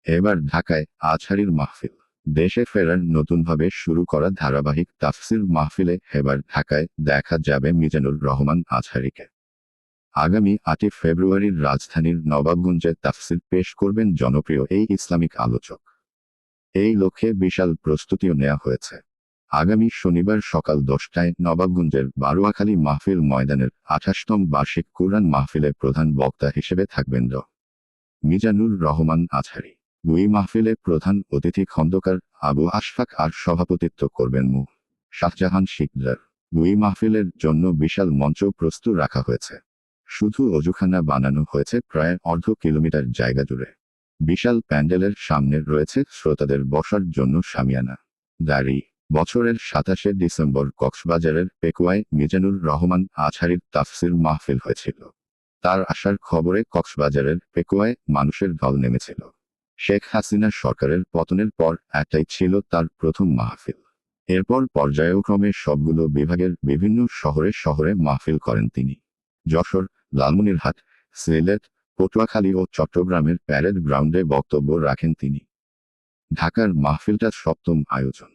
এবার ঢাকায় আজহারীর মাহফিল। দেশে ফেরার নতুনভাবে শুরু করা ধারাবাহিক তাফসির মাহফিলে এবার ঢাকায় দেখা যাবে মিজানুর রহমান আজহারীকে। আগামী ৮ই ফেব্রুয়ারির রাজধানীর নবাবগঞ্জে তাফসির পেশ করবেন জনপ্রিয় এই ইসলামিক আলোচক। এই লক্ষ্যে বিশাল প্রস্তুতিও নেওয়া হয়েছে। আগামী শনিবার সকাল ১০টায় নবাবগঞ্জের বারুয়াখালী মাহফিল ময়দানের ২৮তম বার্ষিক কুরআন মাহফিলে প্রধান বক্তা হিসেবে থাকবেন মিজানুর রহমান আজহারী। ওই মাহফিলে প্রধান অতিথি খন্দকার আবু আশফাক আর সভাপতিত্ব করবেন শাহজাহান শিকদার। ওই মাহফিলের জন্য বিশাল মঞ্চ প্রস্তুত রাখা হয়েছে। শুধু অজুখানা বানানো হয়েছে প্রায় অর্ধ কিলোমিটার জায়গা জুড়ে। বিশাল প্যান্ডেলের সামনে রয়েছে শ্রোতাদের বসার জন্য শামিয়ানা। গাড়ি। বছরের ২৭শে ডিসেম্বর কক্সবাজারের পেকুয়ায় মিজানুর রহমান আজহারীর তাফসির মাহফিল হয়েছিল। তার আসার খবরে কক্সবাজারের পেকুয়ায় মানুষের ঢল নেমেছিল। শেখ হাসিনা সরকারের পতনের পর এটাই ছিল তার প্রথম মাহফিল। এরপর পর্যায়ক্রমে সবগুলো বিভাগের বিভিন্ন শহরে শহরে মাহফিল করেন তিনি। যশোর, লালমনিরহাট, সিলেট, পটুয়াখালী ও চট্টগ্রামের প্যারেড গ্রাউন্ডে বক্তব্য রাখেন তিনি। ঢাকার মাহফিলটা ৭ম আয়োজন।